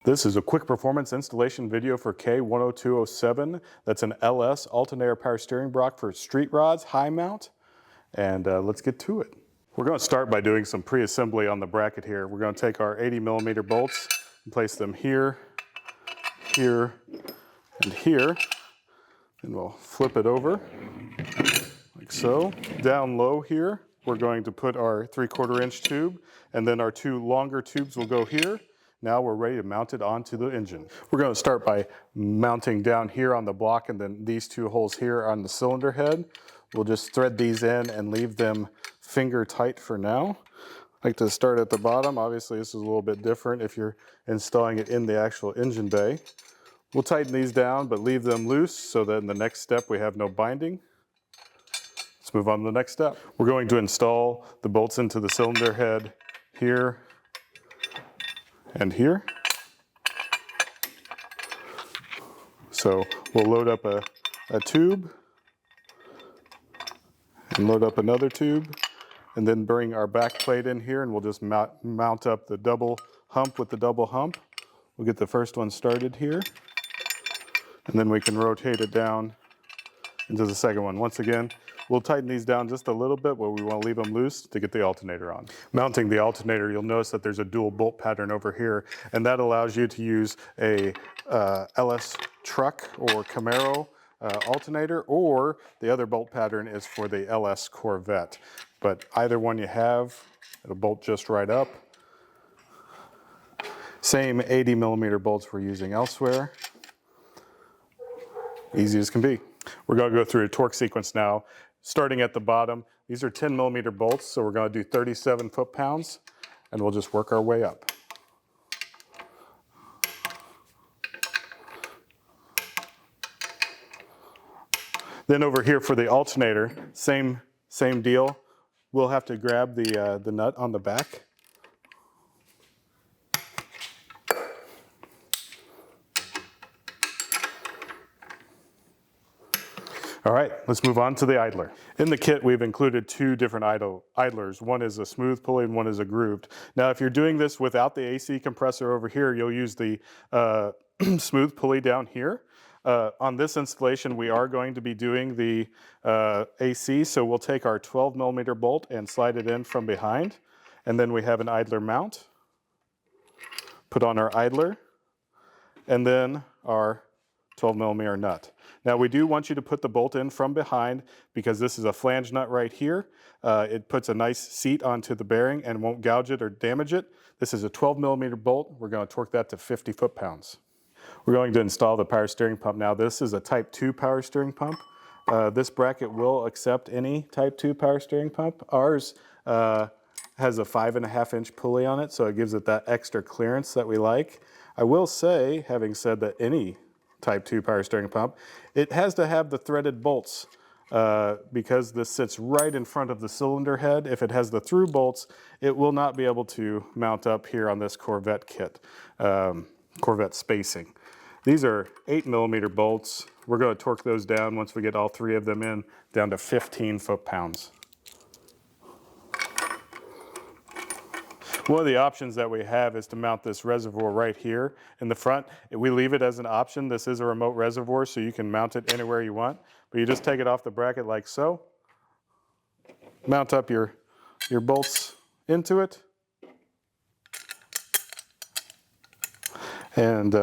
This is a quick performance installation video for K10207. That's an LS Alternator power steering block for street rods, high mount. And let's get to it. We're going to start by doing some pre-assembly on the bracket here. We're going to take our 80mm bolts and place them here, here, and here. And we'll flip it over like so. Down low here, we're going to put our 3/4 inch tube, and then our two longer tubes will go here. Now we're ready to mount it onto the engine. We're going to start by mounting down here on the block, and then these two holes here on the cylinder head. We'll just thread these in and leave them finger tight for now. I like to start at the bottom. Obviously this is a little bit different if you're installing it in the actual engine bay. We'll tighten these down but leave them loose so that in the next step we have no binding. Let's move on to the next step. We're going to install the bolts into the cylinder head here and here. So we'll load up a tube and load up another tube, and then bring our back plate in here, and we'll just mount up the double hump with the double hump. We'll get the first one started here, and then we can rotate it down into the second one. Once again, we'll tighten these down just a little bit where we want to leave them loose to get the alternator on. Mounting the alternator, you'll notice that there's a dual bolt pattern over here, and that allows you to use a LS truck or Camaro alternator, or the other bolt pattern is for the LS Corvette. But either one you have, it'll bolt just right up. Same 80mm bolts we're using elsewhere. Easy as can be. We're going to go through a torque sequence now. Starting at the bottom, these are 10mm bolts, so we're going to do 37 foot-pounds, and we'll just work our way up. Then over here for the alternator, same deal. We'll have to grab the nut on the back. All right, let's move on to the idler. In the kit, we've included two different idlers. One is a smooth pulley and one is a grooved. Now, if you're doing this without the AC compressor over here, you'll use the smooth pulley down here. On this installation, we are going to be doing the AC, so we'll take our 12mm bolt and slide it in from behind. And then we have an idler mount. Put on our idler, and then our 12mm nut. Now we do want you to put the bolt in from behind because this is a flange nut right here. It puts a nice seat onto the bearing and won't gouge it or damage it. This is a 12mm bolt. We're going to torque that to 50 foot-pounds. We're going to install the power steering pump now. This is a Type 2 power steering pump. This bracket will accept any Type 2 power steering pump. Ours has a 5.5 inch pulley on it, so it gives it that extra clearance that we like. I will say, having said that any Type 2 power steering pump, it has to have the threaded bolts because this sits right in front of the cylinder head. If it has the through bolts, it will not be able to mount up here on this Corvette kit, Corvette spacing. These are 8mm bolts. We're going to torque those down once we get all three of them in, down to 15 foot-pounds. One of the options that we have is to mount this reservoir right here in the front. We leave it as an option. This is a remote reservoir, so you can mount it anywhere you want. But you just take it off the bracket like so. Mount up your bolts into it. And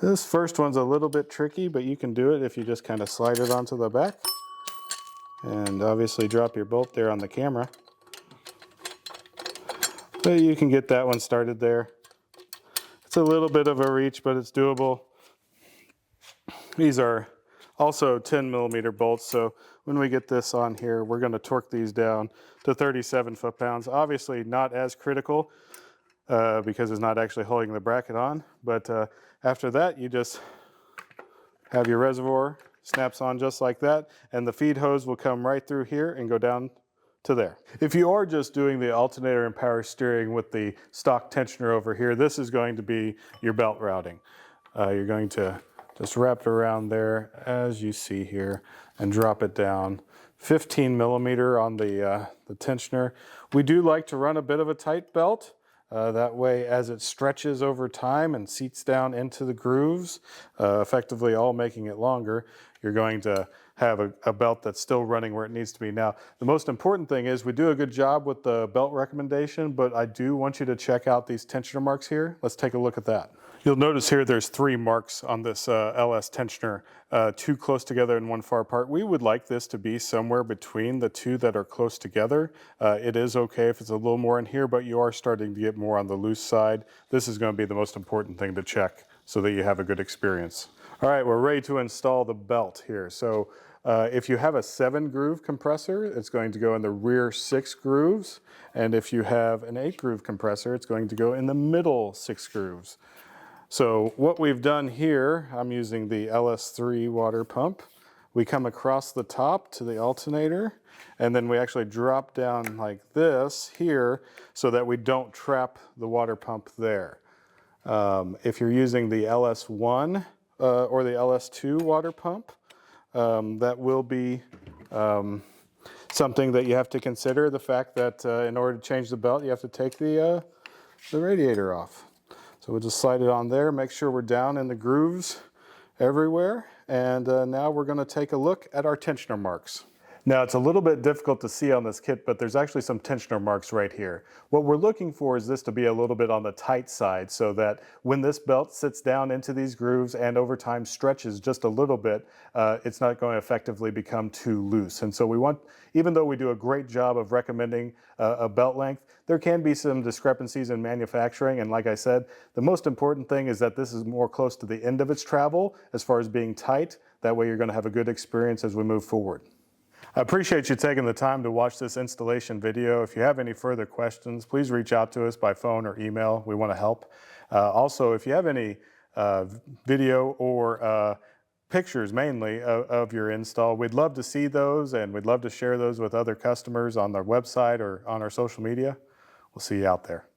this first one's a little bit tricky, but you can do it if you just kind of slide it onto the back. And obviously drop your bolt there on the camera. But you can get that one started there. It's a little bit of a reach, but it's doable. These are also 10mm bolts, so when we get this on here, we're going to torque these down to 37 foot-pounds. Obviously not as critical because it's not actually holding the bracket on, but after that, you just have your reservoir, snaps on just like that, and the feed hose will come right through here and go down to there. If you are just doing the alternator and power steering with the stock tensioner over here, this is going to be your belt routing. You're going to just wrap it around there as you see here and drop it down. 15mm on the tensioner. We do like to run a bit of a tight belt. That way, as it stretches over time and seats down into the grooves, effectively all making it longer, you're going to have a belt that's still running where it needs to be. Now, the most important thing is we do a good job with the belt recommendation, but I do want you to check out these tensioner marks here. Let's take a look at that. You'll notice here there's 3 marks on this LS tensioner, 2 close together and 1 far apart. We would like this to be somewhere between the 2 that are close together. It is okay if it's a little more in here, but you are starting to get more on the loose side. This is going to be the most important thing to check so that you have a good experience. All right, we're ready to install the belt here. So if you have a 7-groove compressor, it's going to go in the rear 6 grooves. And if you have an 8-groove compressor, it's going to go in the middle 6 grooves. So what we've done here, I'm using the LS3 water pump. We come across the top to the alternator, and then we actually drop down like this here so that we don't trap the water pump there. If you're using the LS1 or the LS2 water pump, that will be something that you have to consider, the fact that in order to change the belt, you have to take the radiator off. So we'll just slide it on there, make sure we're down in the grooves everywhere. And now we're going to take a look at our tensioner marks. Now, it's a little bit difficult to see on this kit, but there's actually some tensioner marks right here. What we're looking for is this to be a little bit on the tight side so that when this belt sits down into these grooves and over time stretches just a little bit, it's not going to effectively become too loose. And so we want, even though we do a great job of recommending a belt length, there can be some discrepancies in manufacturing. And like I said, the most important thing is that this is more close to the end of its travel as far as being tight. That way you're going to have a good experience as we move forward. I appreciate you taking the time to watch this installation video. If you have any further questions, please reach out to us by phone or email. We want to help. Also, if you have any video or pictures mainly of your install, we'd love to see those, and we'd love to share those with other customers on their website or on our social media. We'll see you out there.